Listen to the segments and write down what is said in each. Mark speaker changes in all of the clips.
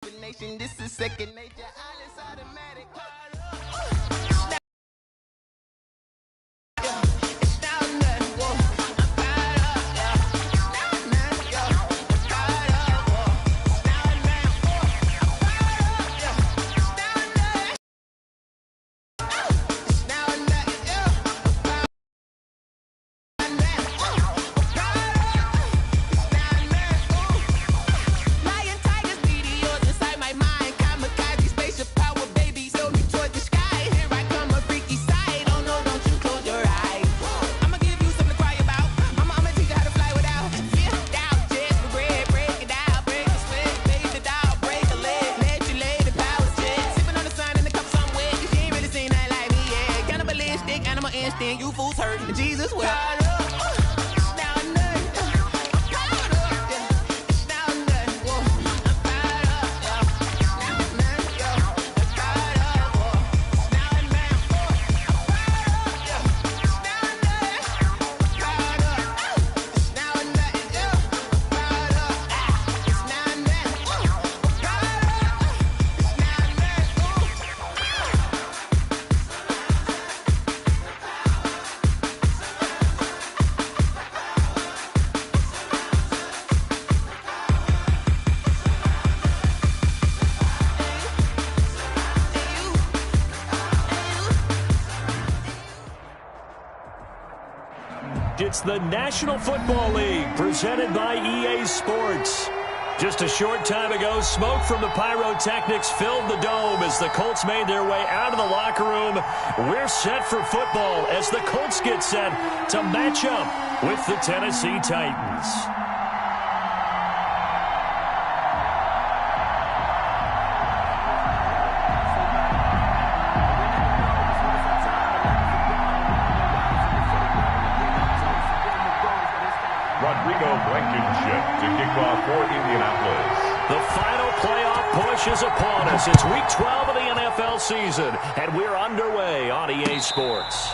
Speaker 1: This is second nature. All is automatic. You fools hurt Jesus well.
Speaker 2: It's the National Football League presented by EA Sports. Just a short time ago, smoke from the pyrotechnics filled the dome as the Colts made their way out of the locker room. We're set for football as the Colts get set to match up with the Tennessee Titans.
Speaker 3: Blankenship to kick off for Indianapolis.
Speaker 2: The final playoff push is upon us. It's week 12 of the NFL season, and we're underway on EA Sports.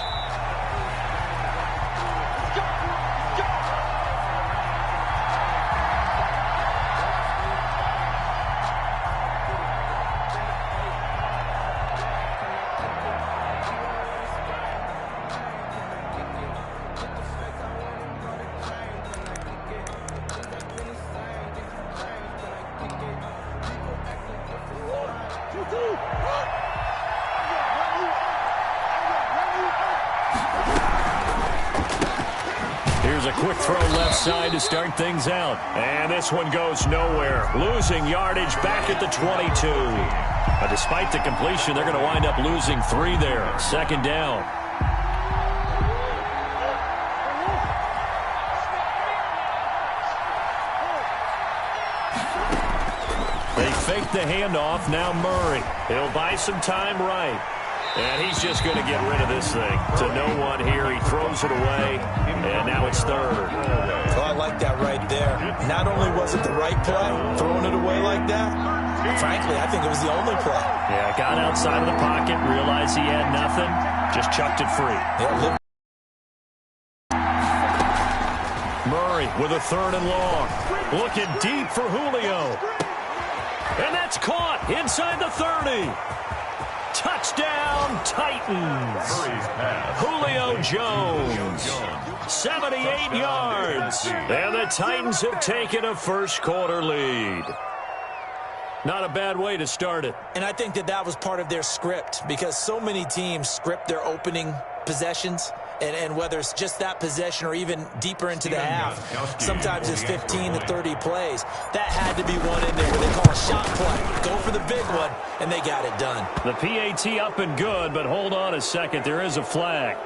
Speaker 2: Here's a quick throw left side to start things out. And this one goes nowhere. Losing yardage back at the 22. But despite the completion, they're going to wind up losing 3 there. Second down. They fake the handoff. Now Murray. He'll buy some time right. And he's just going to get rid of this thing. To no one here. He throws it away. And now it's third.
Speaker 4: Oh, I like that right there. Not only was it the right play, throwing it away like that, frankly, I think it was the only play.
Speaker 2: Yeah, got outside of the pocket, realized he had nothing, just chucked it free.
Speaker 4: Yeah,
Speaker 2: Murray with a third and long. Looking deep for Julio. And that's caught inside the 30. Touchdown, Titans. Julio Jones. 78 yards. And the Titans have taken a first-quarter lead. Not a bad way to start it.
Speaker 4: And I think that was part of their script, because so many teams script their opening possessions, and whether it's just that possession or even deeper into the half, sometimes it's 15 to 30 plays. That had to be one in there where they call a shot play. Go for the big one, and they got it done.
Speaker 2: The PAT up and good, but hold on a second. There is a flag.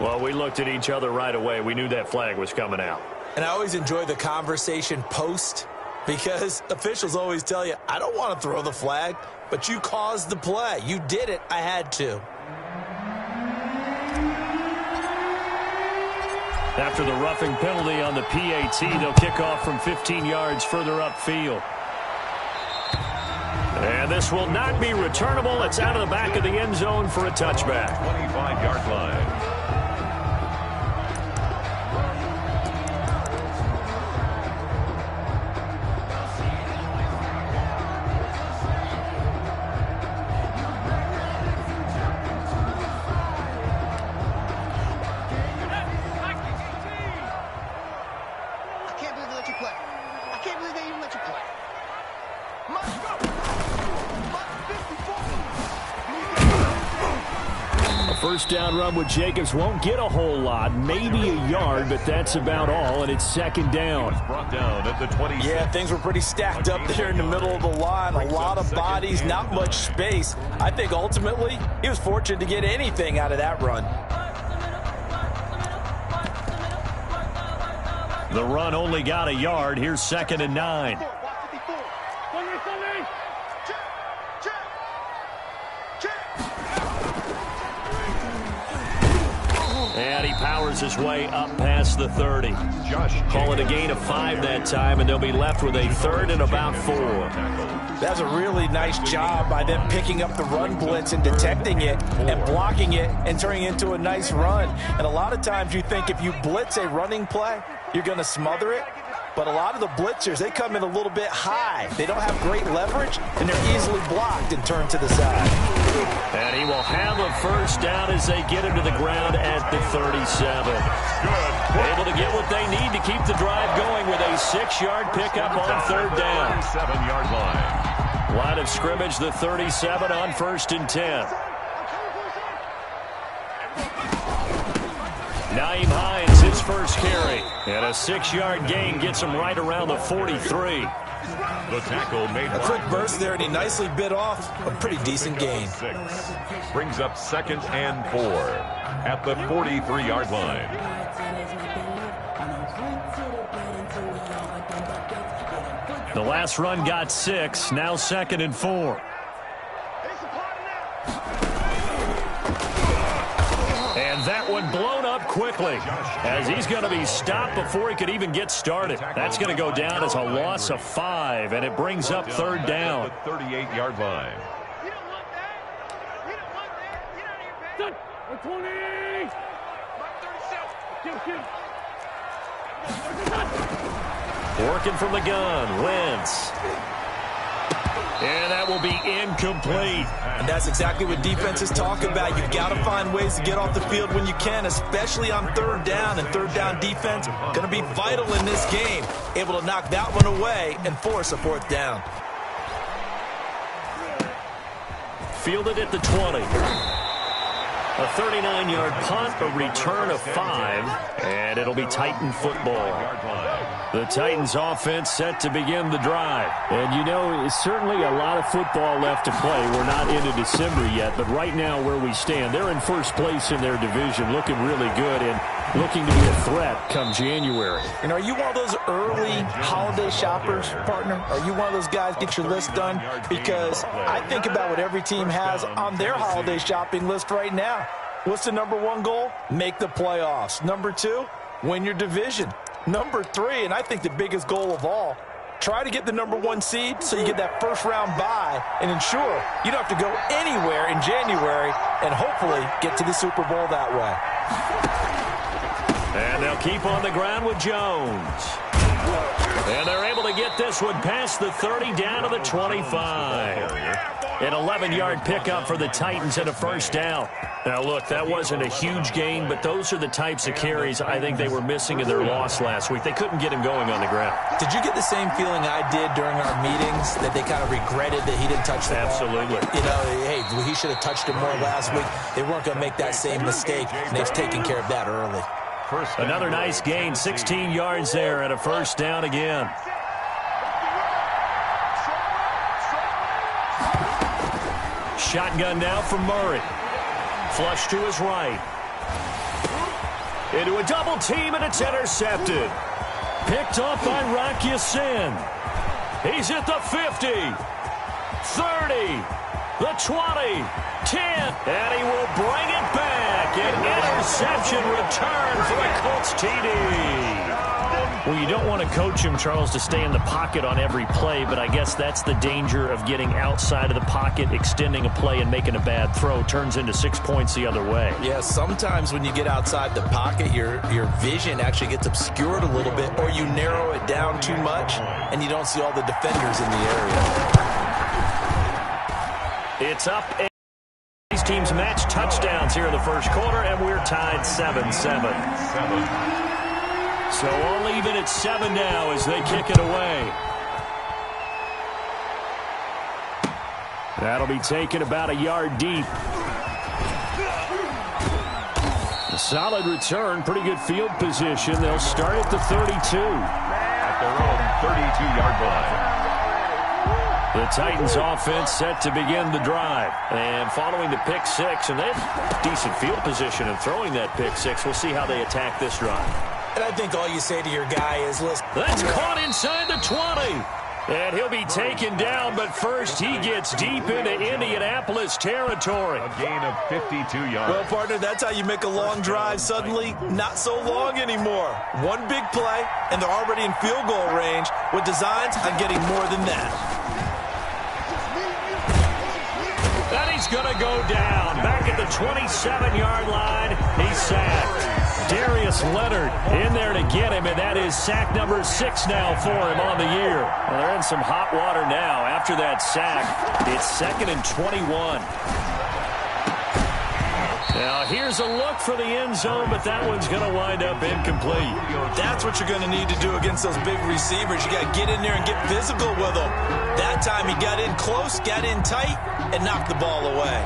Speaker 2: Well, we looked at each other right away. We knew that flag was coming out.
Speaker 4: And I always enjoy the conversation post, because officials always tell you, I don't want to throw the flag, but you caused the play. You did it. I had to.
Speaker 2: After the roughing penalty on the PAT, they'll kick off from 15 yards further upfield. And this will not be returnable. It's out of the back of the end zone for a touchback.
Speaker 3: 25-yard line.
Speaker 2: first down run with Jacobs won't get a whole lot, maybe a yard, but that's about all, and it's second down.
Speaker 3: Brought down at the 20.
Speaker 4: Yeah, things were pretty stacked up there in the middle of the line. A lot of bodies, not much space. I think ultimately he was fortunate to get anything out of that run.
Speaker 2: The run only got a yard. Here's second and 9. And he powers his way up past the 30. Call it a gain of 5 that time, and they'll be left with a third and about 4.
Speaker 4: That's a really nice job by them picking up the run blitz and detecting it and blocking it and turning it into a nice run. And a lot of times you think if you blitz a running play, you're going to smother it. But a lot of the blitzers, they come in a little bit high. They don't have great leverage, and they're easily blocked and turned to the side.
Speaker 2: And he will have a first down as they get him to the ground at the 37. Able to get what they need to keep the drive going with a 6-yard pickup on third down.
Speaker 3: 7-yard line.
Speaker 2: Line of scrimmage, the 37 on first and 10. Nyheim Hines, his first carry. And a 6-yard gain gets him right around the 43.
Speaker 3: The tackle made
Speaker 4: a quick burst there, and he nicely bit off a pretty decent gain.
Speaker 3: Brings up second and 4 at the 43-yard line.
Speaker 2: The last run got 6, now second and 4. And that one blown up quickly as he's going to be stopped before he could even get started. That's going to go down as a loss of 5, and it brings up third down.
Speaker 3: The 38-yard line.
Speaker 2: Working from the gun, Wentz. And that will be incomplete.
Speaker 4: And that's exactly what defenses talk about. You've got to find ways to get off the field when you can, especially on third down. And third down defense going to be vital in this game. Able to knock that one away and force a fourth down.
Speaker 2: Fielded at the 20. A 39-yard punt, a return of 5, and it'll be Titan football. The Titans offense set to begin the drive.
Speaker 5: And you know, it's certainly a lot of football left to play. We're not into December yet, but right now where we stand, they're in first place in their division, looking really good and looking to be a threat come January.
Speaker 4: And are you one of those early holiday shoppers, partner? Are you one of those guys get your list done? Because I think about what every team has on their holiday shopping list right now. What's the number 1 goal? Make the playoffs. Number 2, win your division. Number 3, and I think the biggest goal of all, try to get the number 1 seed so you get that first round bye and ensure you don't have to go anywhere in January and hopefully get to the Super Bowl that way.
Speaker 2: And they'll keep on the ground with Jones. And they're able to get this one past the 30 down to the 25. An 11-yard pickup for the Titans and a first down. Now, look, that wasn't a huge gain, but those are the types of carries I think they were missing in their loss last week. They couldn't get him going on the ground.
Speaker 4: Did you get the same feeling I did during our meetings, that they kind of regretted that he didn't touch the ball?
Speaker 2: Absolutely.
Speaker 4: You know, hey, he should have touched it more last week. They weren't going to make that same mistake, and they've taken care of that early.
Speaker 2: Another nice gain, 16 yards there, and a first down again. Shotgun now from Murray. Flush to his right. Into a double team, and it's intercepted. Picked off by Rock Ya-Sin. He's at the 50, 30, the 20, 10, and he will bring it back. An interception return for the Colts TD. Well, you don't want to coach him, Charles, to stay in the pocket on every play, but I guess that's the danger of getting outside of the pocket, extending a play, and making a bad throw. Turns into 6 points the other way.
Speaker 4: Yeah, sometimes when you get outside the pocket, your vision actually gets obscured a little bit, or you narrow it down too much, and you don't see all the defenders in the area.
Speaker 2: It's up. These teams match touchdowns here in the first quarter, and we're tied 7-7. So all even at 7 now as they kick it away. That'll be taken about a yard deep.
Speaker 5: Solid return, pretty good field position. They'll start at the 32.
Speaker 3: At their own 32-yard line.
Speaker 2: The Titans offense set to begin the drive. And following the pick six, and they have decent field position in throwing that pick six. We'll see how they attack this drive.
Speaker 4: And I think all you say to your guy is, listen.
Speaker 2: That's caught inside the 20. And he'll be taken down, but first he gets deep into Indianapolis territory.
Speaker 3: A gain of 52 yards.
Speaker 4: Well, partner, that's how you make a long drive suddenly not so long anymore. One big play, and they're already in field goal range with designs on getting more than that.
Speaker 2: And he's going to go down. Back at the 27-yard line, he's sacked. Darius Leonard in there to get him, and that is sack number 6 now for him on the year. Well, they're in some hot water now. After that sack, it's 2nd and 21. Now, here's a look for the end zone, but that one's going to wind up incomplete.
Speaker 4: That's what you're going to need to do against those big receivers. You got to get in there and get physical with them. That time he got in close, got in tight, and knocked the ball away.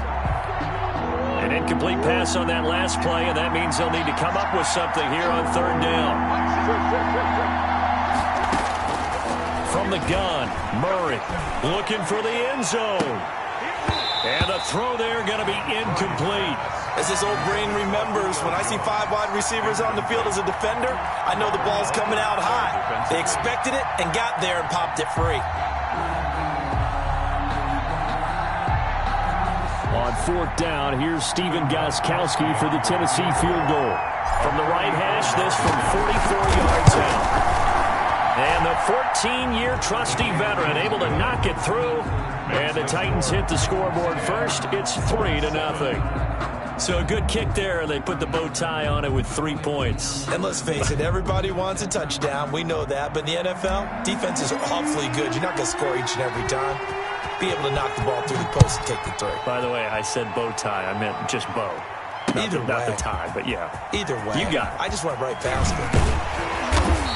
Speaker 2: An incomplete pass on that last play, and that means they'll need to come up with something here on 3rd down. From the gun, Murray looking for the end zone. And the throw there going to be incomplete.
Speaker 4: As this old brain remembers, when I see 5 wide receivers on the field as a defender, I know the ball's coming out high. They expected it and got there and popped it free.
Speaker 5: On 4th down, here's Stephen Gostkowski for the Tennessee field goal.
Speaker 2: From the right hash, this from 44 yards out. And the 14-year trusty veteran able to knock it through. And the Titans hit the scoreboard first. It's 3-0. So a good kick there. They put the bow tie on it with 3 points.
Speaker 4: And let's face it, everybody wants a touchdown. We know that. But in the NFL, defense is awfully good. You're not going to score each and every time. Be able to knock the ball through the post and take the 3.
Speaker 2: By the way, I said bow tie. I meant just bow. Not the tie, but yeah.
Speaker 4: Either way.
Speaker 2: You got it.
Speaker 4: I just went right past it.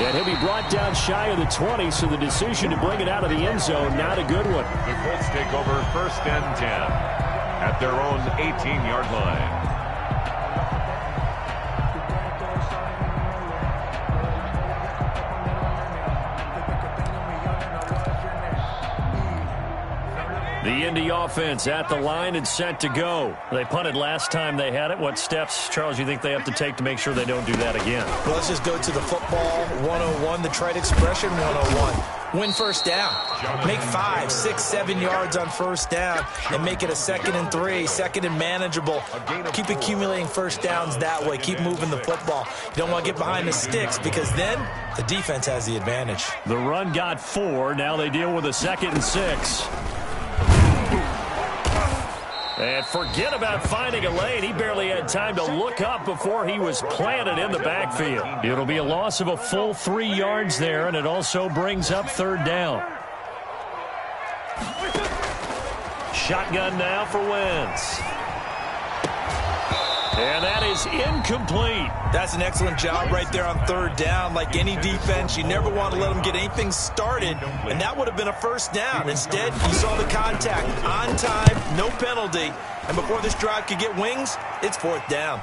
Speaker 5: And he'll be brought down shy of the 20, so the decision to bring it out of the end zone, not a good one.
Speaker 3: The Colts take over 1st and 10 at their own 18-yard line.
Speaker 2: The Indy offense at the line and set to go. They punted last time they had it. What steps, Charles, you think they have to take to make sure they don't do that again?
Speaker 4: Well, let's just go to the football 101, the trite expression 101. Win 1st down. Make 5, 6, 7 yards on 1st down and make it a 2nd and 3, 2nd and manageable. Keep accumulating 1st downs that way. Keep moving the football. You don't want to get behind the sticks because then the defense has the advantage.
Speaker 2: The run got 4. Now they deal with a 2nd and 6. And forget about finding a lane. He barely had time to look up before he was planted in the backfield. It'll be a loss of a full 3 yards there, and it also brings up 3rd down. Shotgun now for Wentz. And that is incomplete.
Speaker 4: That's an excellent job right there on 3rd down. Like any defense, you never want to let them get anything started, and that would have been a 1st down. Instead, you saw the contact on time, no penalty, and before this drive could get wings, it's 4th down.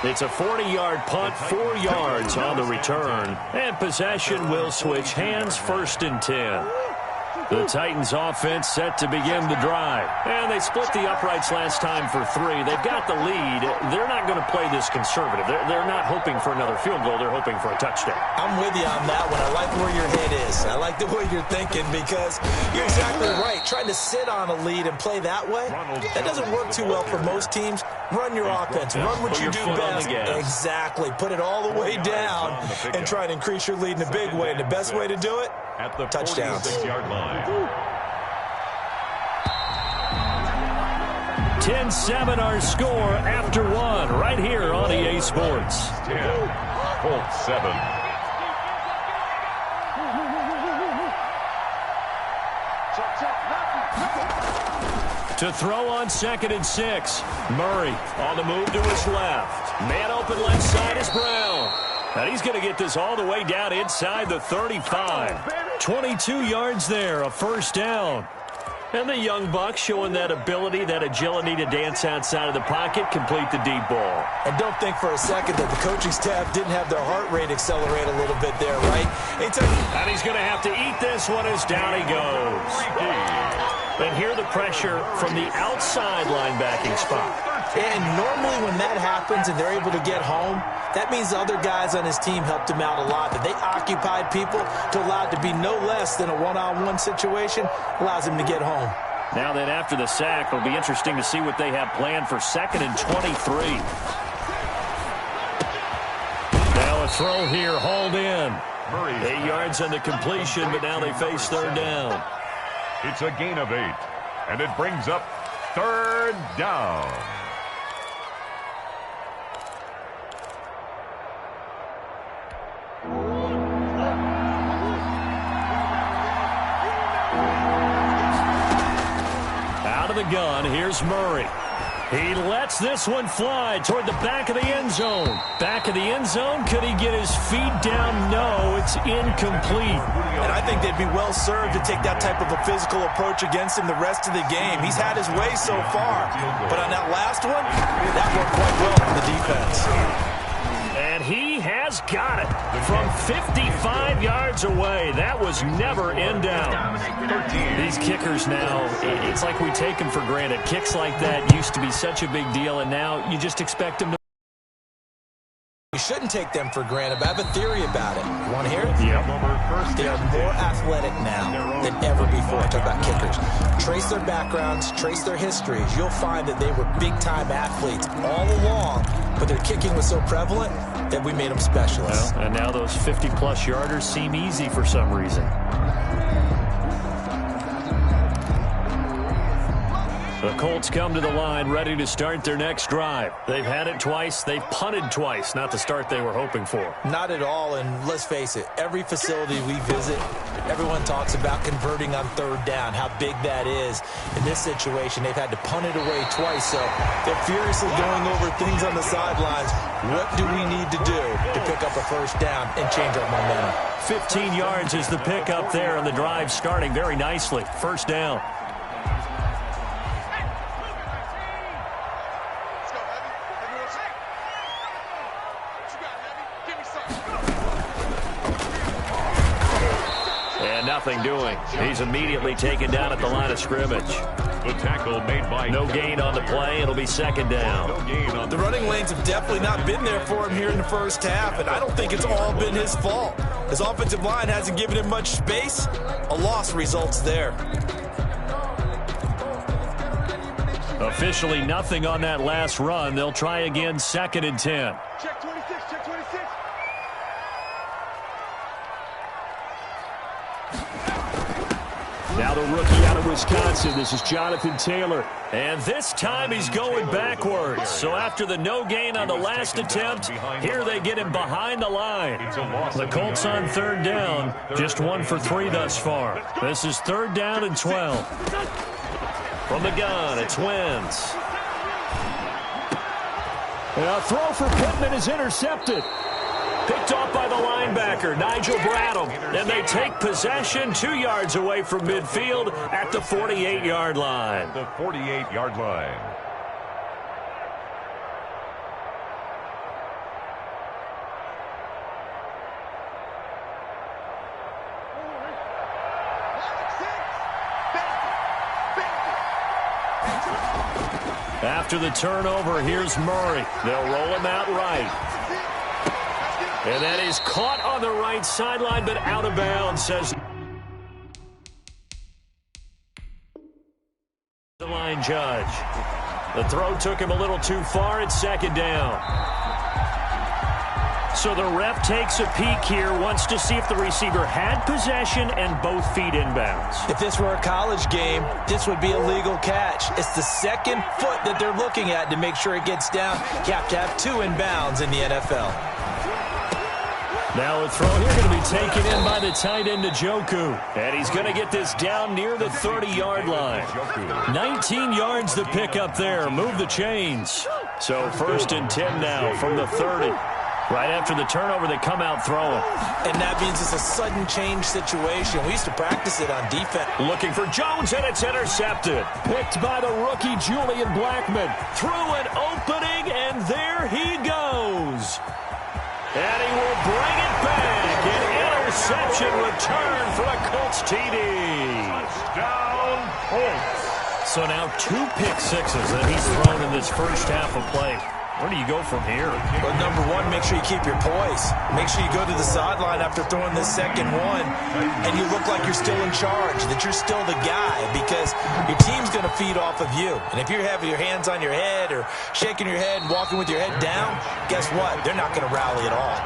Speaker 2: It's a 40-yard punt, 4 yards on the return, and possession will switch hands, 1st and 10. The Titans offense set to begin the drive. And they split the uprights last time for 3. They've got the lead. They're not going to play this conservative. They're not hoping for another field goal. They're hoping for a touchdown.
Speaker 4: I'm with you on that one. I like where your head is. I like the way you're thinking because you're exactly right. Trying to sit on a lead and play that way, that doesn't work too well for most teams. Run your offense. Run what you do best. Exactly. Put it all the way down and try to increase your lead in a big way. And the best way to do it,
Speaker 3: at the
Speaker 4: touchdowns.
Speaker 3: 46-yard line.
Speaker 2: 10-7 our score after 1 right here on EA Sports.
Speaker 3: 10, Colts 7.
Speaker 2: To throw on 2nd and 6. Murray on the move to his left. Man open left side is Brown. And he's going to get this all the way down inside the 35. 22 yards there, a 1st down. And the young buck showing that ability, that agility to dance outside of the pocket, complete the deep ball.
Speaker 4: And don't think for a second that the coaching staff didn't have their heart rate accelerate a little bit there, right?
Speaker 2: And he's going to have to eat this one as down he goes. And here the pressure from the outside linebacking spot.
Speaker 4: And normally when that happens and they're able to get home, that means the other guys on his team helped him out a lot. That they occupied people to allow it to be no less than a one-on-one situation, allows him to get home.
Speaker 2: Now then, after the sack, it'll be interesting to see what they have planned for 2nd and 23. Now a throw here, hauled in. 8 yards on the completion, but now they face 3rd down.
Speaker 3: It's a gain of 8, and it brings up 3rd down.
Speaker 2: Out of the gun, here's Murray. He lets this one fly toward the back of the end zone. Back of the end zone, could he get his feet down? No, it's incomplete.
Speaker 4: And I think they'd be well served to take that type of a physical approach against him the rest of the game. He's had his way so far. But on that last one, that worked quite well for the defense.
Speaker 2: And he has got it from 55 yards away. That was never in down. These kickers now, it's like we take them for granted. Kicks like that used to be such a big deal, and now you just expect them to.
Speaker 4: You shouldn't take them for granted, but I have a theory about it. You want to hear it?
Speaker 2: Yeah.
Speaker 4: They are more athletic now than ever before. Talk about kickers. Trace their backgrounds, trace their histories. You'll find that they were big-time athletes all along, but their kicking was so prevalent that we made them specialists.
Speaker 2: Well, and now those 50-plus yarders seem easy for some reason. The Colts come to the line ready to start their next drive. They've had it twice. They've punted twice. Not the start they were hoping for.
Speaker 4: Not at all, and let's face it, every facility we visit, everyone talks about converting on 3rd down, how big that is. In this situation, they've had to punt it away twice, so they're furiously going over things on the sidelines. What do we need to do to pick up a 1st down and change our momentum?
Speaker 2: 15 yards is the pickup there, and the drive starting very nicely. 1st down. Nothing doing. He's immediately taken down at the line of scrimmage.
Speaker 3: The tackle made by
Speaker 2: no gain on the play. It'll be 2nd down.
Speaker 3: No gain on
Speaker 4: the running lanes have definitely not been there for him here in the first half, and I don't think it's all been his fault. His offensive line hasn't given him much space. A loss results there.
Speaker 2: Officially nothing on that last run. They'll try again, 2nd and 10.
Speaker 6: Check 26, check 26.
Speaker 2: Now the rookie out of Wisconsin. This is Jonathan Taylor. And this time he's going backwards. So after the no gain on the last attempt, here they get him behind the line. The Colts on 3rd down. Just 1 for 3 thus far. This is 3rd down and 12. From the gun, it's Wentz. And a throw for Pittman is intercepted. Picked off by the linebacker, Nigel Bradham. And they take possession 2 yards away from midfield at the 48-yard line.
Speaker 3: The 48-yard line.
Speaker 2: After the turnover, here's Murray. They'll roll him out right. And that is caught on the right sideline, but out of bounds, says the line judge. The throw took him a little too far. It's 2nd down. So the ref takes a peek here, wants to see if the receiver had possession and both feet inbounds.
Speaker 4: If this were a college game, this would be a legal catch. It's the 2nd foot that they're looking at to make sure it gets down. You have to have 2 inbounds in the NFL.
Speaker 2: Now a throw here going to be taken in by the tight end Njoku. And he's going to get this down near the 30-yard line. 19 yards to pick up there. Move the chains. So 1st and 10 now from the 30. Right after the turnover, they come out throwing.
Speaker 4: And that means it's a sudden change situation. We used to practice it on defense.
Speaker 2: Looking for Jones, and it's intercepted. Picked by the rookie Julian Blackmon. Through an opening, and there he goes. And he will bring it back. An interception return for a Colts TD.
Speaker 3: Touchdown, Colts.
Speaker 2: So now 2 pick sixes that he's thrown in this first half of play. Where do you go from here?
Speaker 4: Well, number one, make sure you keep your poise. Make sure you go to the sideline after throwing this second one, and you look like you're still in charge, that you're still the guy, because your team's going to feed off of you. And if you're having your hands on your head or shaking your head and walking with your head down, guess what? They're not going to rally at all.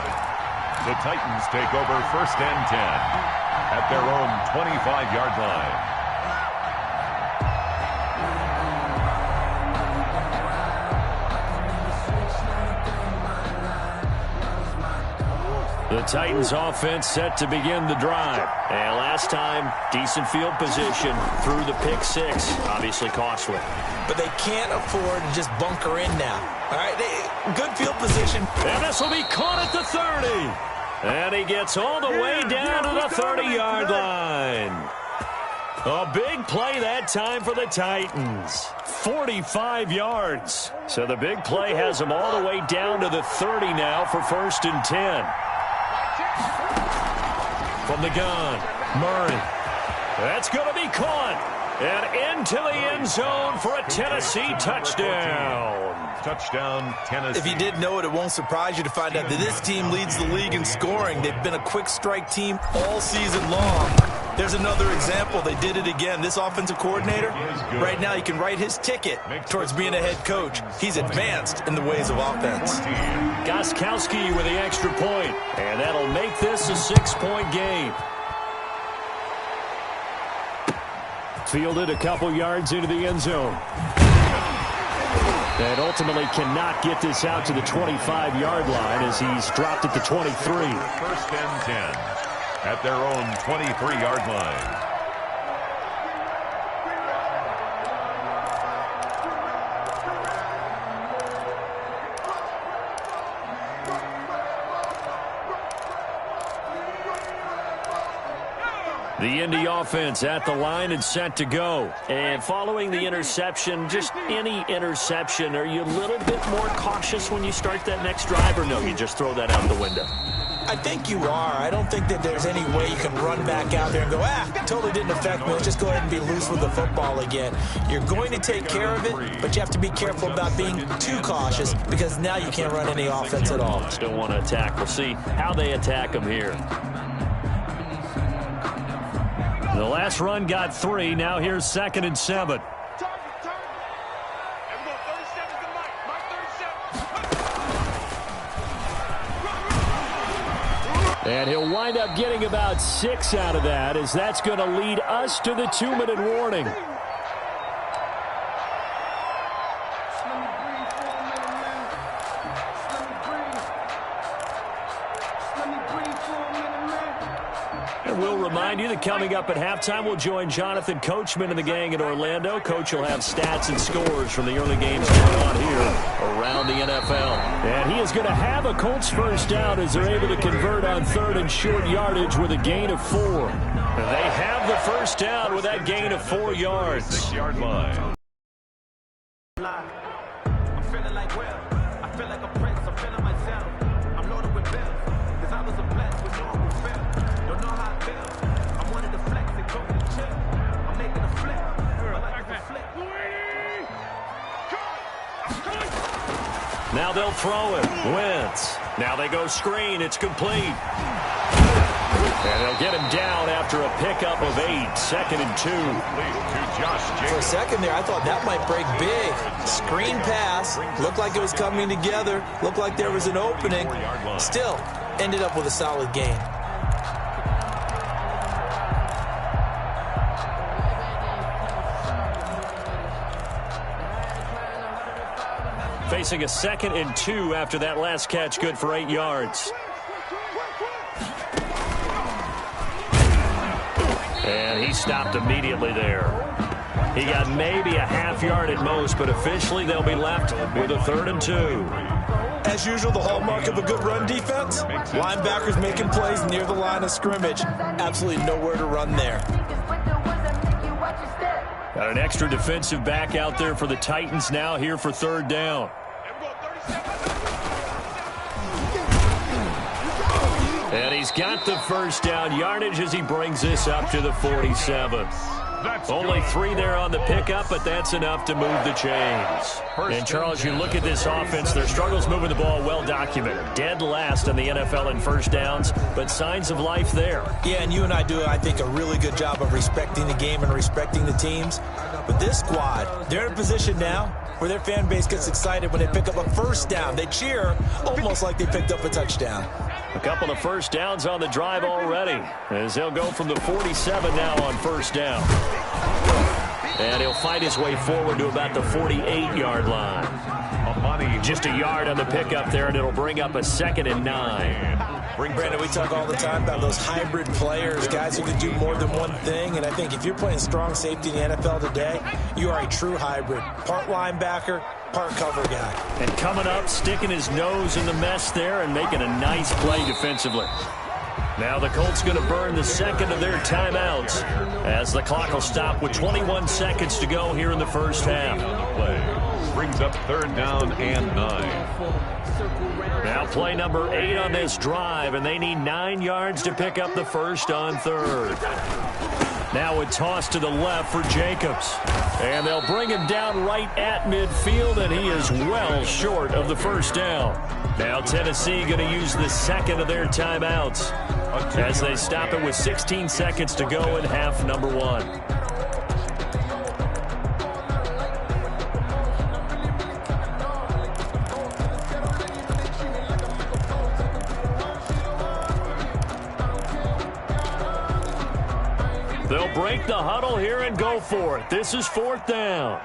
Speaker 3: The Titans take over 1st and 10 at their own 25-yard line.
Speaker 2: The Titans offense set to begin the drive. And last time, decent field position through the pick six. Obviously costly.
Speaker 4: But they can't afford to just bunker in now. All right, good field position.
Speaker 2: And this will be caught at the 30. And he gets all the way down to the 30-yard line. A big play that time for the Titans. 45 yards. So the big play has them all the way down to the 30 now for 1st and 10. From the gun, Murray. That's going to be caught. And into the end zone for a Tennessee touchdown.
Speaker 3: Touchdown, Tennessee.
Speaker 4: If you didn't know it, it won't surprise you to find out that this team leads the league in scoring. They've been a quick strike team all season long. There's another example. They did it again. This offensive coordinator, right now, you can write his ticket towards being a head coach. He's advanced in the ways of offense.
Speaker 2: Gostkowski with the extra point, and that'll make this a 6-point game. Fielded a couple yards into the end zone. And ultimately cannot get this out to the 25-yard line as he's dropped at the 23.
Speaker 3: 1st and 10 at their own 23-yard line.
Speaker 2: The Indy offense at the line and set to go. And following the interception, just any interception, are you a little bit more cautious when you start that next drive, or no, you just throw that out the window?
Speaker 4: I think you are. I don't think that there's any way you can run back out there and go, totally didn't affect me. Let's just go ahead and be loose with the football again. You're going to take care of it, but you have to be careful about being too cautious because now you can't run any offense at all.
Speaker 2: Still want to attack. We'll see how they attack them here. The last run got 3. Now here's 2nd and 7. And he'll wind up getting about 6 out of that, as that's going to lead us to the 2-minute warning. And we'll remind you that coming up at halftime, we'll join Jonathan Coachman and the gang in Orlando. Coach will have stats and scores from the early games going on here around the NFL. And he is going to have a Colts first down as they're able to convert on 3rd and short yardage with a gain of 4. And they have the first down with that gain of 4 yards.
Speaker 3: 6-yard line.
Speaker 1: I'm feeling like I feel like a prince. I'm feeling myself. I'm loaded with bills. Cause I was a blessed with no one will fail. Don't know how I feel. I wanted to flex and go to the chill. I'm making a flip. I like a flip.
Speaker 2: Now they'll throw it. Wentz. Now they go screen. It's complete. And they'll get him down after a pickup of 8. 2nd and 2.
Speaker 4: For a second there, I thought that might break big. Screen pass. Looked like it was coming together. Looked like there was an opening. Still, ended up with a solid gain.
Speaker 2: Facing a 2nd and 2 after that last catch, good for 8 yards. And he stopped immediately there. He got maybe a half yard at most, but officially they'll be left with a 3rd and 2.
Speaker 4: As usual, the hallmark of a good run defense, linebackers making plays near the line of scrimmage. Absolutely nowhere to run there.
Speaker 2: Got an extra defensive back out there for the Titans now here for third down. And he's got the first down yardage as he brings this up to the 47. Only 3 there on the pickup, but that's enough to move the chains. And, Charles, you look at this offense, their struggles moving the ball well documented. Dead last in the NFL in first downs, but signs of life there.
Speaker 4: Yeah, and you and I do, I think, a really good job of respecting the game and respecting the teams. But this squad, they're in a position now where their fan base gets excited when they pick up a first down. They cheer almost like they picked up a touchdown.
Speaker 2: A couple of first downs on the drive already, as he'll go from the 47 now on first down. And he'll fight his way forward to about the 48-yard line. Just a yard on the pickup there, and it'll bring up a 2nd and 9.
Speaker 4: Brandon, we talk all the time about those hybrid players, guys who can do more than one thing. And I think if you're playing strong safety in the NFL today, you are a true hybrid. Part linebacker, part cover guy.
Speaker 2: And coming up, sticking his nose in the mess there and making a nice play defensively. Now the Colts going to burn the second of their timeouts as the clock will stop with 21 seconds to go here in the first half.
Speaker 3: Brings up third down and 9.
Speaker 2: Now play number 8 on this drive, and they need 9 yards to pick up the first on third. Now a toss to the left for Jacobs. And they'll bring him down right at midfield, and he is well short of the first down. Now Tennessee going to use the second of their timeouts as they stop it with 16 seconds to go in half number 1. They'll break the huddle here and go for it. This is 4th down.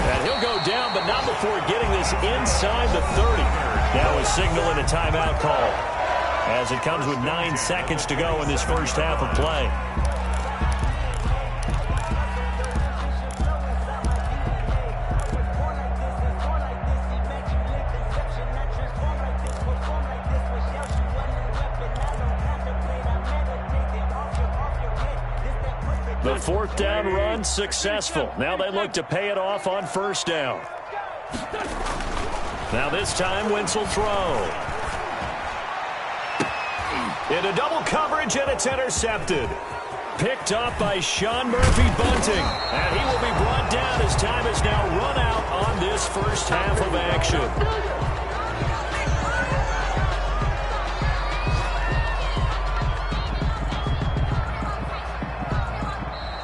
Speaker 2: And he'll go down, but not before getting this inside the 30. Now a signal and a timeout call as it comes with 9 seconds to go in this first half of play. The 4th down run successful. Now they look to pay it off on first down. Now this time Wentz will throw. Into double coverage, and it's intercepted. Picked up by Sean Murphy-Bunting. And he will be brought down as time is now run out on this first half of action.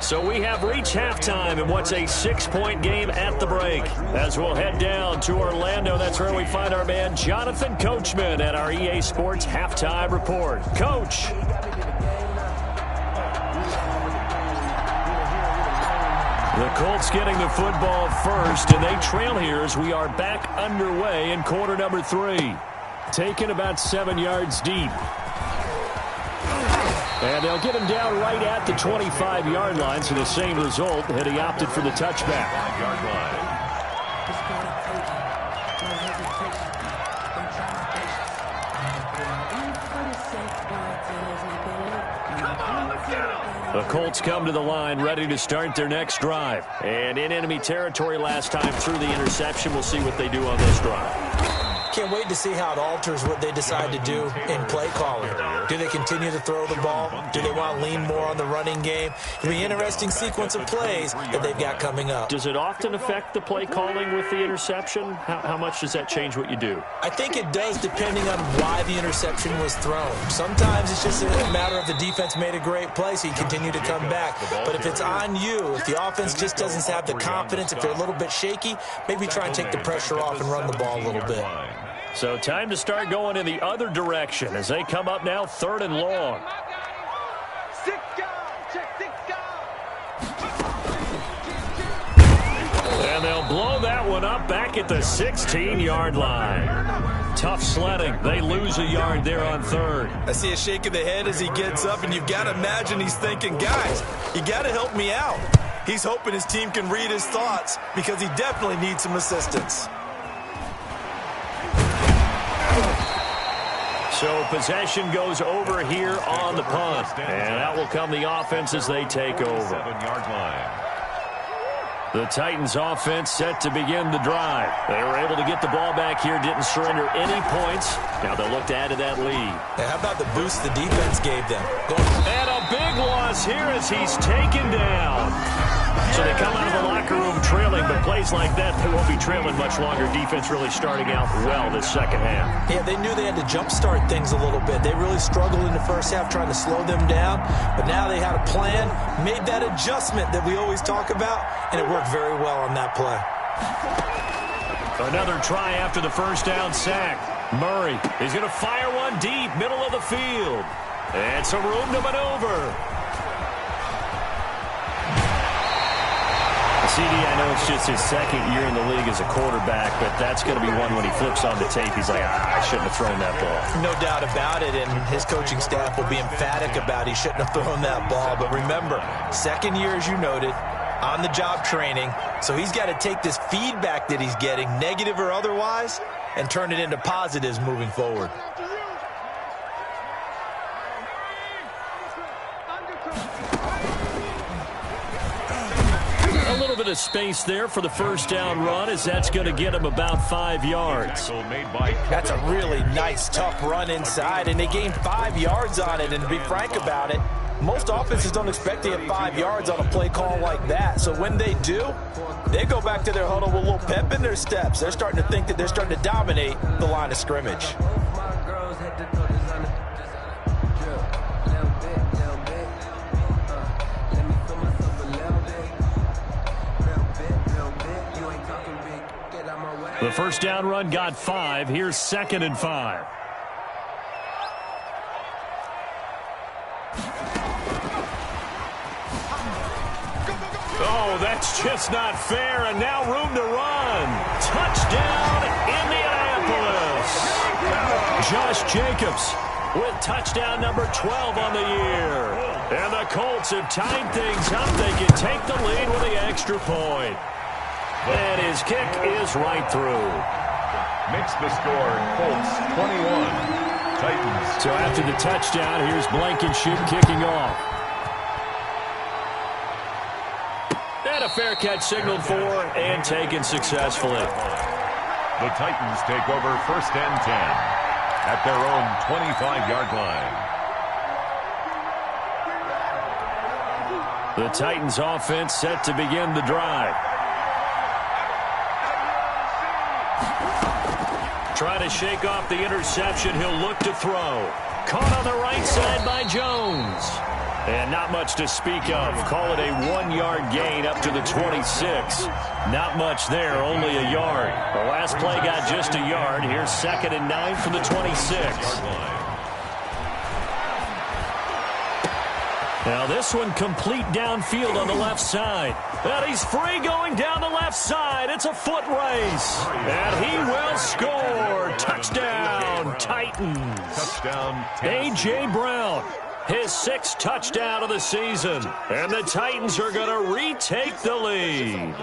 Speaker 2: So we have reached halftime in what's a 6-point game at the break. As we'll head down to Orlando, that's where we find our man Jonathan Coachman at our EA Sports Halftime Report. Coach. The Colts getting the football first, and they trail here as we are back underway in quarter number 3. Taken about 7 yards deep. And they'll get him down right at the 25-yard line, so the same result had he opted for the touchback.
Speaker 3: 5-yard line.
Speaker 2: The Colts come to the line ready to start their next drive. And in enemy territory last time through the interception. We'll see what they do on this drive.
Speaker 4: Can't wait to see how it alters what they decide to do in play calling. Do they continue to throw the ball? Do they want to lean more on the running game? It'll be an interesting sequence of plays that they've got coming up.
Speaker 2: Does it often affect the play calling with the interception? How much does that change what you do?
Speaker 4: I think it does, depending on why the interception was thrown. Sometimes it's just a matter of the defense made a great play, so you continue to come back. But if it's on you, if the offense just doesn't have the confidence, if they're a little bit shaky, maybe try and take the pressure off and run the ball a little bit.
Speaker 2: So time to start going in the other direction as they come up now 3rd and long. And they'll blow that one up back at the 16-yard line. Tough sledding. They lose a yard there on third.
Speaker 4: I see a shake of the head as he gets up, and you've got to imagine he's thinking, guys, you got to help me out. He's hoping his team can read his thoughts because he definitely needs some assistance.
Speaker 2: So possession goes over here on the punt. And out will come the offense as they take over.
Speaker 3: 7-yard line.
Speaker 2: The Titans offense set to begin the drive. They were able to get the ball back here, didn't surrender any points. Now they'll look to add to that lead.
Speaker 4: And how about the boost the defense gave them?
Speaker 2: And a big loss here as he's taken down. So they come out of the locker room trailing, but plays like that, they won't be trailing much longer. Defense really starting out well this second half.
Speaker 4: Yeah, they knew they had to jumpstart things a little bit. They really struggled in the first half trying to slow them down, but now they had a plan, made that adjustment that we always talk about, and it worked very well on that play.
Speaker 2: Another try after the first down sack. Murray is going to fire one deep, middle of the field. And some room to maneuver. CD, I know it's just his second year in the league as a quarterback, but that's going to be one when he flips on the tape. He's like, I shouldn't have thrown that ball.
Speaker 4: No doubt about it, and his coaching staff will be emphatic about he shouldn't have thrown that ball. But remember, second year, as you noted, on-the-job training, so he's got to take this feedback that he's getting, negative or otherwise, and turn it into positives moving forward.
Speaker 2: A little bit of space there for the first down run, as that's going to get him about 5 yards.
Speaker 4: That's a really nice, tough run inside, and they gained 5 yards on it. And to be frank about it, most offenses don't expect to get 5 yards on a play call like that. So when they do, they go back to their huddle with a little pep in their steps. They're starting to think that they're starting to dominate the line of scrimmage.
Speaker 2: The first down run got 5. Here's 2nd and 5. Oh, that's just not fair, and now room to run. Touchdown, Indianapolis. Josh Jacobs with touchdown number 12 on the year. And the Colts have tied things up. They can take the lead with the extra point. And his kick is right through.
Speaker 3: Makes the score Colts 21, Titans.
Speaker 2: So after the touchdown, here's Blankenship kicking off. And a fair catch signaled for and taken successfully.
Speaker 3: The Titans take over 1st and 10 at their own 25-yard line.
Speaker 2: The Titans offense set to begin the drive. Trying to shake off the interception. He'll look to throw. Caught on the right side by Jones. And not much to speak of. Call it a 1-yard gain up to the 26. Not much there, only a yard. The last play got just a yard. Here's 2nd and 9 from the 26. Now this one complete downfield on the left side. And he's free going down the left side. It's a foot race. And he will score. Touchdown, Titans.
Speaker 3: Touchdown,
Speaker 2: A.J. Brown, his 6th touchdown of the season. And the Titans are going to retake the lead.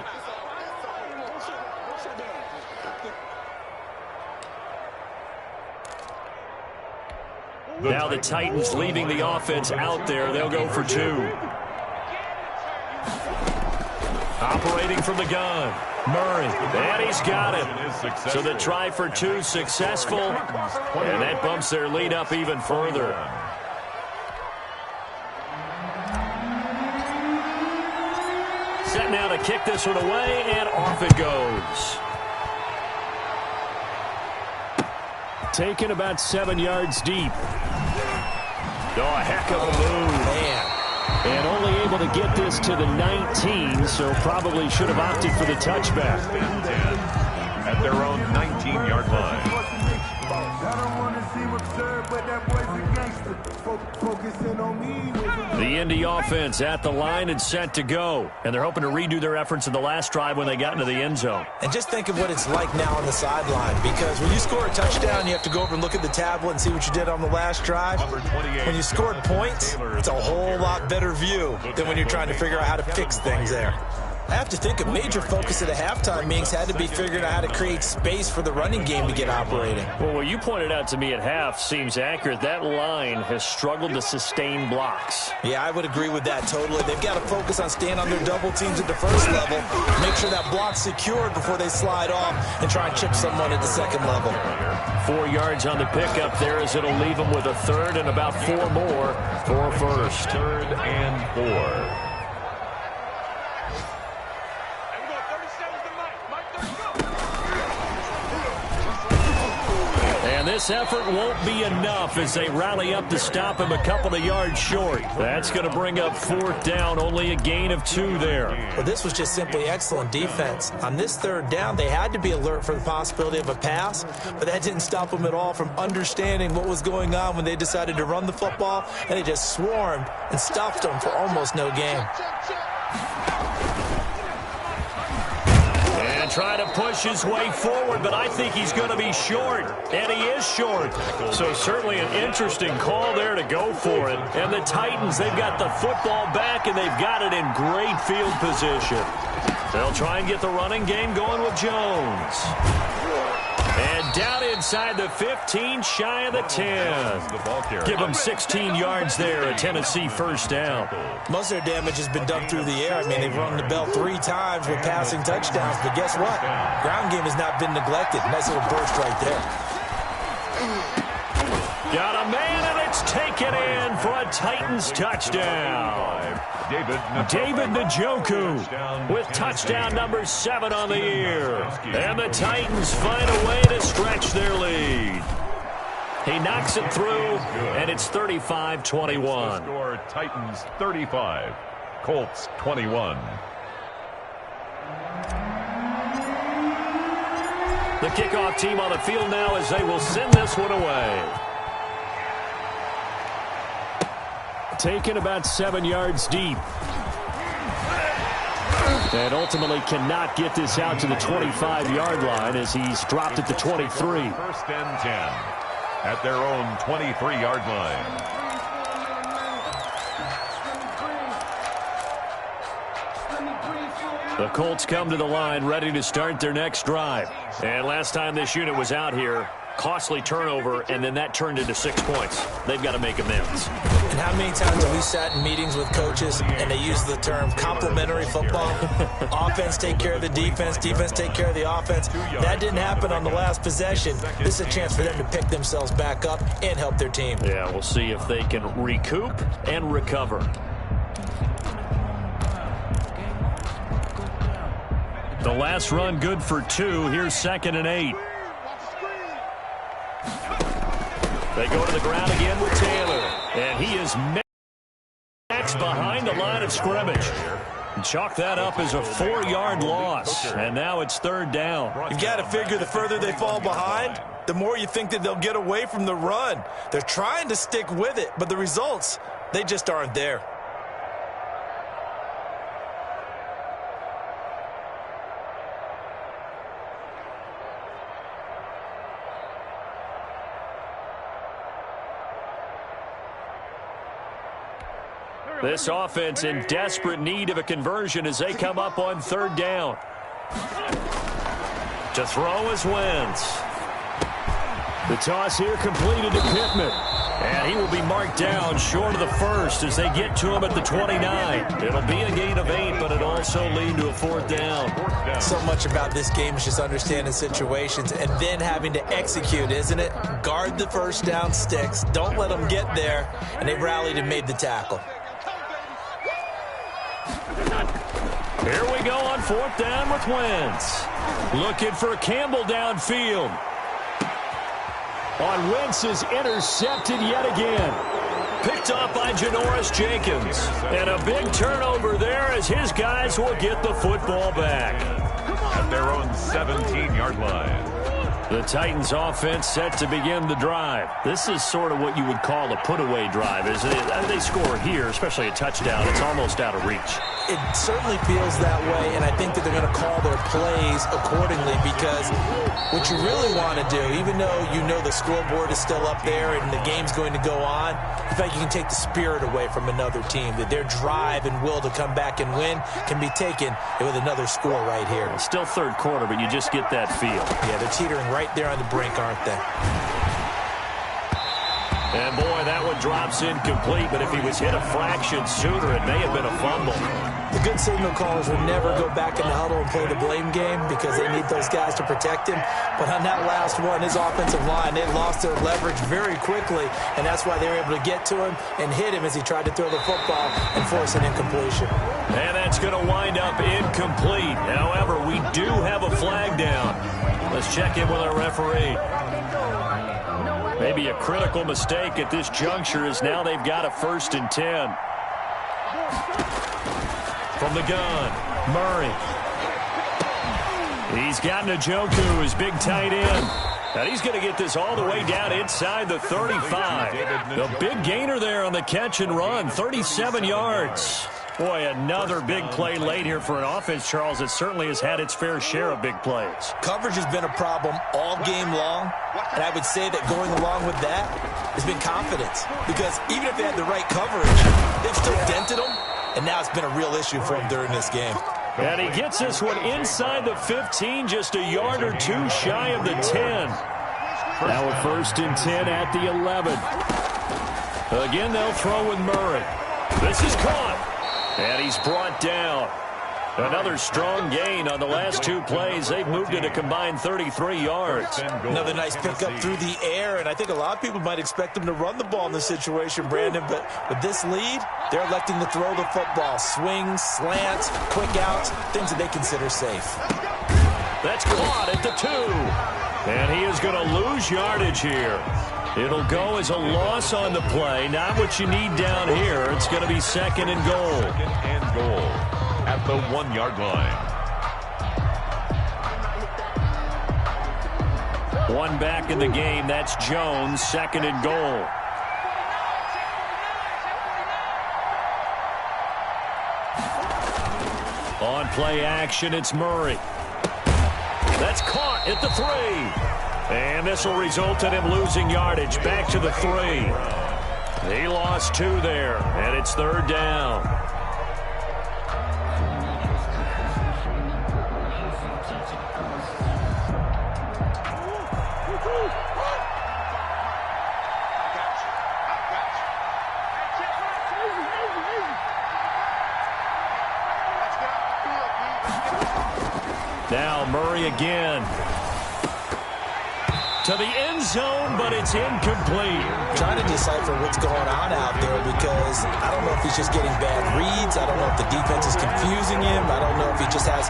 Speaker 2: Now the Titans leaving the offense out there. They'll go for 2. Operating from the gun. Murray, and he's got it. So the try for 2 successful, and that bumps their lead up even further. Set now to kick this one away, and off it goes. Taken about 7 yards deep. Oh, a heck of a move.
Speaker 4: Man.
Speaker 2: And only able to get this to the 19, so probably should have opted for the touchback.
Speaker 3: At their own 19-yard line.
Speaker 6: I don't want to see absurd, but that boy's a gangster.
Speaker 2: The Indy offense at the line and set to go. And they're hoping to redo their efforts in the last drive when they got into the end zone.
Speaker 4: And just think of what it's like now on the sideline, because when you score a touchdown, you have to go over and look at the tablet and see what you did on the last drive. When you scored points, it's a whole lot better view than when you're trying to figure out how to fix things there. I have to think a major focus at a halftime meetings had to be figuring out how to create space for the running game to get operating.
Speaker 2: Well, what you pointed out to me at half seems accurate. That line has struggled to sustain blocks.
Speaker 4: Yeah, I would agree with that totally. They've got to focus on staying on their double teams at the first level, make sure that block's secured before they slide off and try and chip someone at the second level.
Speaker 2: 4 yards on the pickup there as it'll leave them with a third and about 4 more for first.
Speaker 3: 3rd and 4.
Speaker 2: And this effort won't be enough as they rally up to stop him a couple of yards short. That's going to bring up 4th down, only a gain of 2 there.
Speaker 4: Well, this was just simply excellent defense. On this 3rd down, they had to be alert for the possibility of a pass, but that didn't stop them at all from understanding what was going on when they decided to run the football, and they just swarmed and stuffed them for almost no gain.
Speaker 2: Try to push his way forward, but I think he's going to be short, and he is short. So certainly an interesting call there to go for it. And the Titans, they've got the football back, and they've got it in great field position. They'll try and get the running game going with Jones. And down inside the 15, shy of the 10. Give them 16 yards there, a Tennessee 1st down.
Speaker 4: Most of their damage has been done through the air. I mean, they've rung the bell 3 times with passing touchdowns, but guess what? Ground game has not been neglected. Nice little burst right there.
Speaker 2: Got a man, and it's taken in for a Titans touchdown. David Njoku with touchdown number 7 on the year. And the Titans find a way to stretch their lead. He knocks it through, and it's 35-21.
Speaker 3: Score Titans 35, Colts 21.
Speaker 2: The kickoff team on the field now as they will send this one away. Taken about 7 yards deep. And ultimately cannot get this out to the 25-yard line as he's dropped at the 23.
Speaker 3: 1st and 10 at their own 23-yard line.
Speaker 2: The Colts come to the line ready to start their next drive. And last time this unit was out here, costly turnover, and then that turned into 6 points. They've got to make amends.
Speaker 4: And how many times have we sat in meetings with coaches and they use the term complementary football? Offense take care of the defense, defense take care of the offense. That didn't happen on the last possession. This is a chance for them to pick themselves back up and help their team.
Speaker 2: Yeah, we'll see if they can recoup and recover. The last run good for 2. Here's 2nd and 8. They go to the ground again with Taylor. And he is matched behind the line of scrimmage. Chalk that up as a 4-yard loss. And now it's 3rd down.
Speaker 4: You've got to figure the further they fall behind, the more you think that they'll get away from the run. They're trying to stick with it, but the results, they just aren't there.
Speaker 2: This offense in desperate need of a conversion as they come up on 3rd down. To throw is Wentz. The toss here completed to Pittman. And he will be marked down short of the 1st as they get to him at the 29. It'll be a gain of 8, but it also lead to a 4th down.
Speaker 4: So much about this game is just understanding situations and then having to execute, isn't it? Guard the 1st down sticks. Don't let them get there. And they rallied and made the tackle.
Speaker 2: Here we go on 4th down with Wentz. Looking for Campbell downfield. On Wentz is intercepted yet again. Picked off by Janoris Jenkins. And a big turnover there as his guys will get the football back.
Speaker 3: At their own 17-yard line.
Speaker 2: The Titans offense set to begin the drive.
Speaker 5: This is sort of what you would call a put-away drive. As they score here, especially a touchdown, it's almost out of reach.
Speaker 4: It certainly feels that way, and I think that they're going to call their plays accordingly, because what you really want to do, even though you know the scoreboard is still up there and the game's going to go on, in fact, you can take the spirit away from another team, that their drive and will to come back and win can be taken with another score right here.
Speaker 5: It's still third quarter, but you just get that feel.
Speaker 4: Yeah, they're teetering right there on the brink, aren't they?
Speaker 2: And boy, that one drops incomplete, but if he was hit a fraction sooner, it may have been a fumble.
Speaker 4: The good signal callers would never go back in the huddle and play the blame game because they need those guys to protect him. But on that last one, his offensive line, they lost their leverage very quickly, and that's why they were able to get to him and hit him as he tried to throw the football and force an incompletion.
Speaker 2: And that's going to wind up incomplete. However, we do have a flag down. Let's check in with our referee. Maybe a critical mistake at this juncture, as now they've got a 1st and 10. From the gun, Murray. He's got Njoku, his big tight end. And he's going to get this all the way down inside the 35. The big gainer there on the catch and run, 37 yards. Boy, another big play late here for an offense, Charles, that certainly has had its fair share of big plays.
Speaker 4: Coverage has been a problem all game long, and I would say that going along with that has been confidence. Because even if they had the right coverage, they've still dented them, and now it's been a real issue for them during this game.
Speaker 2: And he gets this one inside the 15, just a yard or two shy of the 10. Now a 1st and 10 at the 11. Again, they'll throw with Murray. This is caught. And he's brought down. Another strong gain on the last 2 plays. They've moved it a combined 33 yards.
Speaker 4: Another nice pickup through the air, and I think a lot of people might expect them to run the ball in this situation, Brandon, but with this lead, they're electing to throw the football. Swings, slants, quick outs, things that they consider safe.
Speaker 2: That's caught at the 2. And he is going to lose yardage here. It'll go as a loss on the play. Not what you need down here. It's going to be 2nd and goal.
Speaker 3: 2nd and goal at the 1-yard line.
Speaker 2: One back in the game. That's Jones. 2nd and goal. On play action, it's Murray. That's caught at the 3. And this will result in him losing yardage back to the 3. He lost 2 there, and it's 3rd down. Now Murray again. To the end zone, but it's incomplete.
Speaker 4: Trying to decipher what's going on out there, because I don't know if he's just getting bad reads. I don't know if the defense is confusing him. I don't know if he just has,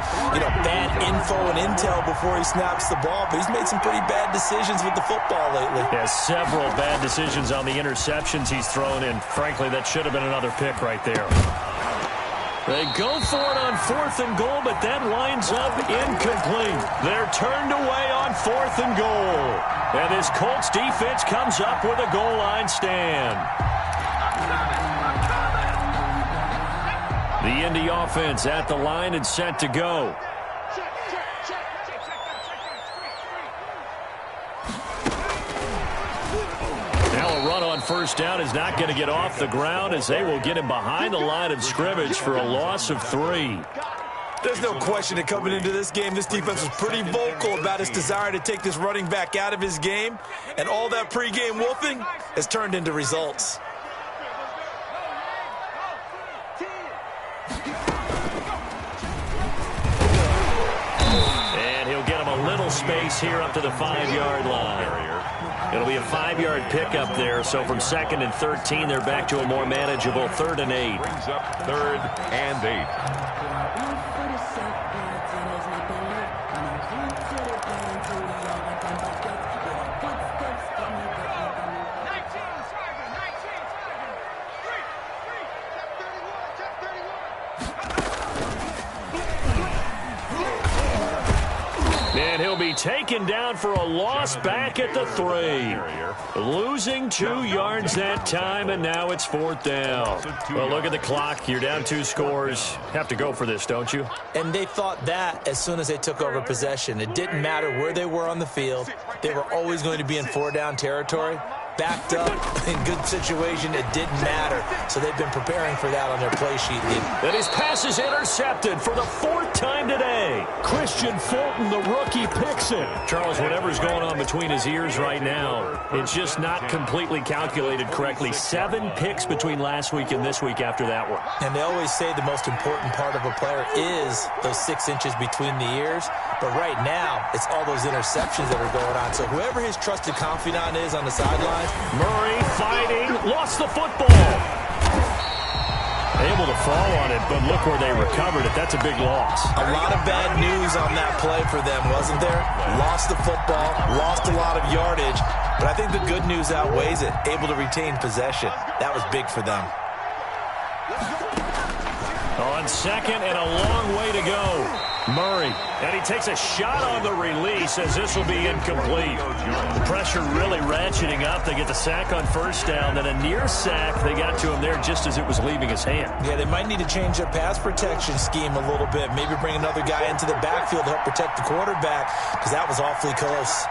Speaker 4: bad info and intel before he snaps the ball. But he's made some pretty bad decisions with the football lately.
Speaker 2: He has several bad decisions on the interceptions he's thrown in. Frankly, that should have been another pick right there. They go for it on 4th and goal, but that winds up incomplete. They're turned away on 4th and goal. And this Colts defense comes up with a goal line stand. The Indy offense at the line and set to go. On 1st down is not going to get off the ground, as they will get him behind the line of scrimmage for a loss of 3.
Speaker 4: There's no question that coming into this game, this defense was pretty vocal about its desire to take this running back out of his game, and all that pregame wolfing has turned into results.
Speaker 2: And he'll get him a little space here up to the 5-yard line. It'll be a 5-yard pickup there, so from 2nd and 13, they're back to a more manageable 3rd and 8.
Speaker 3: Brings up 3rd and 8.
Speaker 2: And he'll be taken down for a loss back at the 3. Losing 2 yards that time, and now it's 4th down. Well, look at the clock. You're down 2 scores. Have to go for this, don't you?
Speaker 4: And they thought that as soon as they took over possession. It didn't matter where they were on the field. They were always going to be in 4-down territory. Backed up, in good situation, it didn't matter. So they've been preparing for that on their play sheet.
Speaker 2: And his pass is intercepted for the 4th time today.
Speaker 5: Christian Fulton, the rookie, picks it.
Speaker 2: Charles, whatever's going on between his ears right now, it's just not completely calculated correctly. 7 picks between last week and this week after that one.
Speaker 4: And they always say the most important part of a player is those 6 inches between the ears. But right now, it's all those interceptions that are going on. So whoever his trusted confidant is on the sidelines.
Speaker 2: Murray fighting, lost the football. Able to fall on it, but look where they recovered it. That's a big loss.
Speaker 4: A lot of bad news on that play for them, wasn't there? Lost the football, lost a lot of yardage, but I think the good news outweighs it. Able to retain possession. That was big for them.
Speaker 2: On 2nd and a long way to go. Murray, and he takes a shot on the release as this will be incomplete. The pressure really ratcheting up. They get the sack on 1st down, then a near sack. They got to him there just as it was leaving his hand.
Speaker 4: Yeah, they might need to change their pass protection scheme a little bit. Maybe bring another guy into the backfield to help protect the quarterback, because that was awfully close.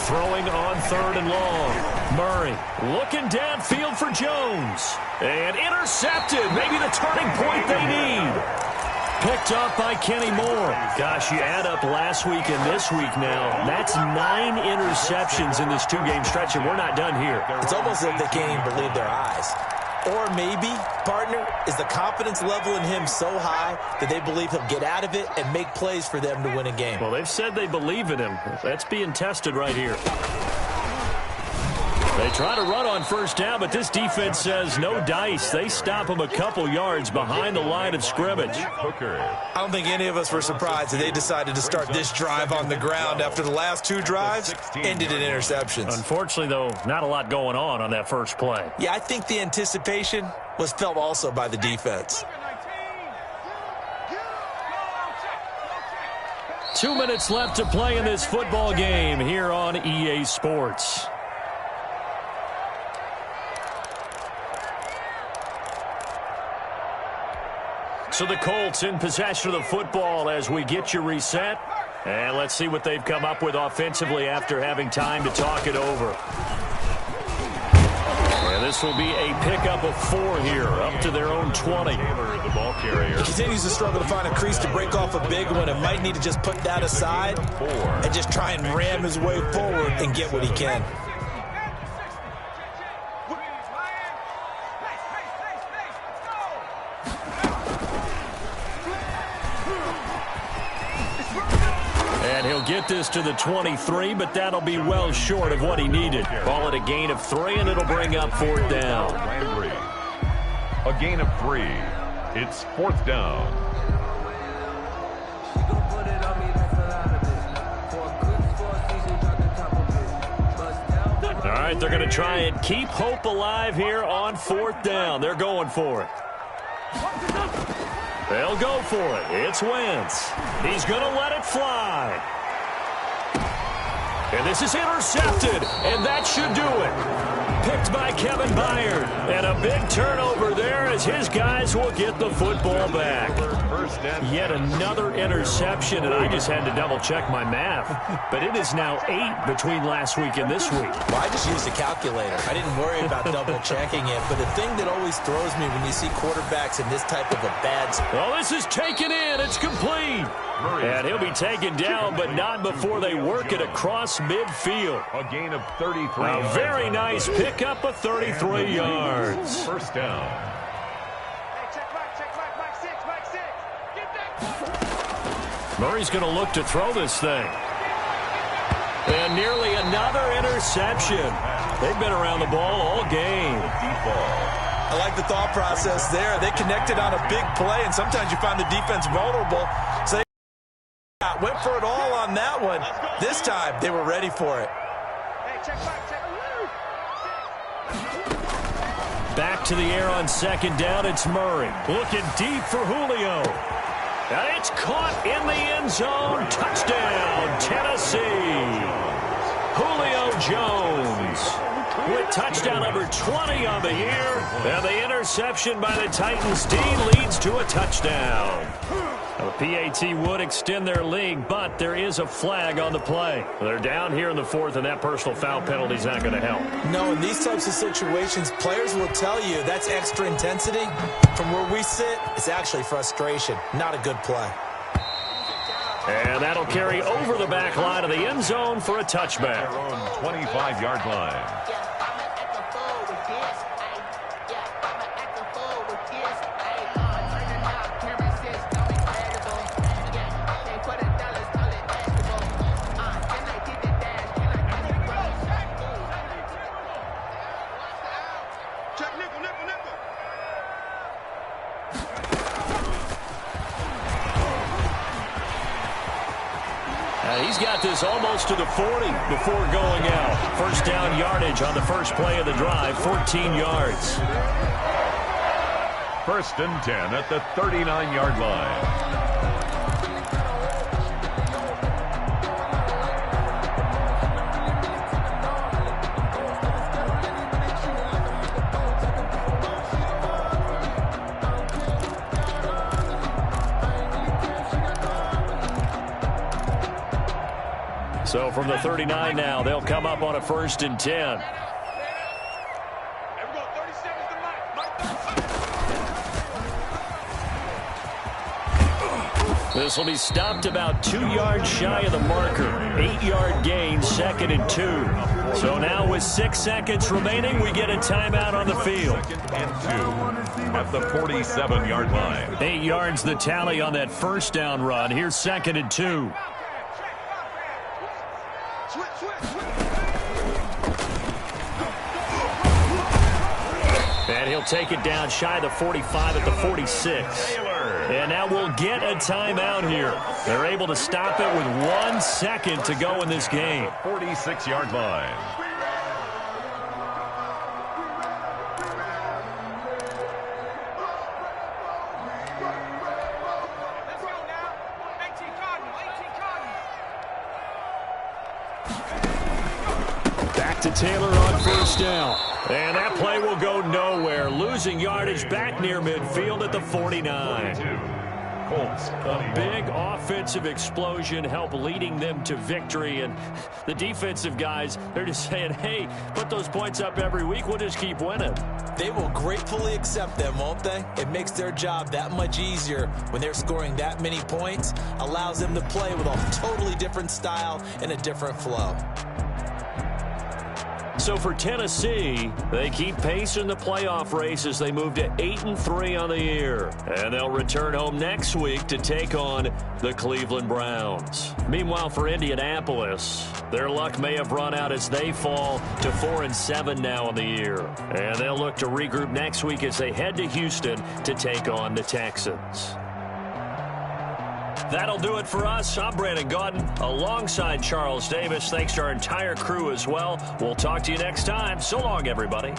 Speaker 2: Throwing on 3rd and long. Murray looking downfield for Jones. And intercepted. Maybe the turning point they need. Picked up by Kenny Moore. Gosh, you add up last week and this week now. That's 9 interceptions in this 2-game stretch, and we're not done here.
Speaker 4: It's almost as if they can't even believe their eyes. Or maybe, partner, is the confidence level in him so high that they believe he'll get out of it and make plays for them to win a game.
Speaker 2: Well, they've said they believe in him. That's being tested right here. They try to run on 1st down, but this defense says no dice. They stop him a couple yards behind the line of scrimmage.
Speaker 4: I don't think any of us were surprised that they decided to start this drive on the ground after the last 2 drives ended in interceptions.
Speaker 2: Unfortunately, though, not a lot going on that first play.
Speaker 4: Yeah, I think the anticipation was felt also by the defense.
Speaker 2: 2 minutes left to play in this football game here on EA Sports. So the Colts in possession of the football as we get you reset. And let's see what they've come up with offensively after having time to talk it over. And this will be a pickup of 4 here, up to their own 20.
Speaker 3: The ball carrier.
Speaker 4: He continues to struggle to find a crease to break off a big one and might need to just put that aside and just try and ram his way forward and get what he can.
Speaker 2: And he'll get this to the 23, but that'll be well short of what he needed. Call it a gain of 3, and it'll bring up 4th down.
Speaker 3: Landry. A gain of 3. It's 4th down.
Speaker 2: All right, they're going to try and keep hope alive here on 4th down. They're going for it. They'll go for it. It's Wentz. He's going to let it fly. And this is intercepted, and that should do it. Picked by Kevin Byard. And a big turnover there as his guys will get the football back. Yet another interception, and I just had to double-check my math. But it is now 8 between last week and this week.
Speaker 4: Well, I just used a calculator. I didn't worry about double-checking it. But the thing that always throws me when you see quarterbacks in this type of a bad spot.
Speaker 2: Well, this is taken in. It's complete. And he'll be taken down, but not before they work it across midfield.
Speaker 3: A gain of 33.
Speaker 2: A very nice pickup of 33 yards.
Speaker 3: 1st down.
Speaker 2: Murray's going to look to throw this thing. And nearly another interception. They've been around the ball all game.
Speaker 4: I like the thought process there. They connected on a big play, and sometimes you find the defense vulnerable. So they went for it all on that one. This time, they were ready for it.
Speaker 2: Back to the air on second down. It's Murray. Looking deep for Julio. And it's caught in the end zone. Touchdown, Tennessee. Julio Jones with touchdown number 20 on the year. And the interception by the Titans D leads to a touchdown. The PAT would extend their lead, but there is a flag on the play. They're down here in the fourth, and that personal foul penalty is not going to help.
Speaker 4: No, in these types of situations, players will tell you that's extra intensity. From where we sit, it's actually frustration, not a good play.
Speaker 2: And that'll carry over the back line of the end zone for a touchback.
Speaker 3: Their own 25-yard line.
Speaker 2: He's got this almost to the 40 before going out. First down yardage on the first play of the drive, 14 yards.
Speaker 3: First and 10 at the 39-yard line.
Speaker 2: So from the 39 now, they'll come up on a first and 10. This will be stopped about 2 yards shy of the marker. 8-yard gain, second and 2. So now with 6 seconds remaining, we get a timeout on the field.
Speaker 3: Second and 2 at the 47-yard line.
Speaker 2: 8 yards the tally on that first down run. Here's second and 2. And he'll take it down shy of the 45 at the 46. And now we'll get a timeout here. They're able to stop it with 1 second to go in this game.
Speaker 3: 46-yard line.
Speaker 2: Back to Taylor on first down. And that play will go nowhere. Losing yardage back near midfield at the 49.
Speaker 3: Colts.
Speaker 2: A big offensive explosion helped leading them to victory. And the defensive guys, they're just saying, hey, put those points up every week. We'll just keep winning.
Speaker 4: They will gratefully accept them, won't they? It makes their job that much easier when they're scoring that many points. Allows them to play with a totally different style and a different flow.
Speaker 2: So for Tennessee, they keep pace in the playoff race as they move to 8-3 on the year. And they'll return home next week to take on the Cleveland Browns. Meanwhile, for Indianapolis, their luck may have run out as they fall to 4-7 now on the year. And they'll look to regroup next week as they head to Houston to take on the Texans. That'll do it for us. I'm Brandon Gaudin alongside Charles Davis. Thanks to our entire crew as well. We'll talk to you next time. So long, everybody.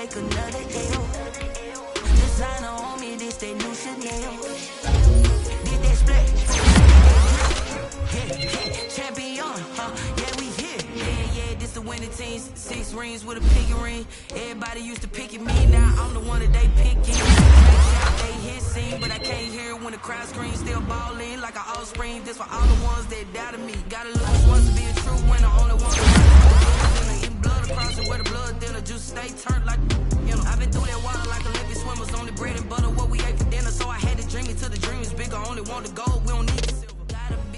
Speaker 6: take another L. Designer on me, this they new Chanel. Did that splash? Yeah, champion, yeah, we here. Yeah, this the winning team. 6 rings with a piggy ring. Everybody used to pick at me, now I'm the one that they picking. They hit scene, but I can't hear it when the crowd screams. Still ballin' like an offspring. This for all the ones that doubted me. Gotta lose once to be a true winner. Only one eating blood across it where the blood dinner. Juice stay turned like, you know. I've been through that water like Olympic swimmers. Only bread and butter what we ate for dinner. So I had to dream it till the dream is bigger. Only want to go.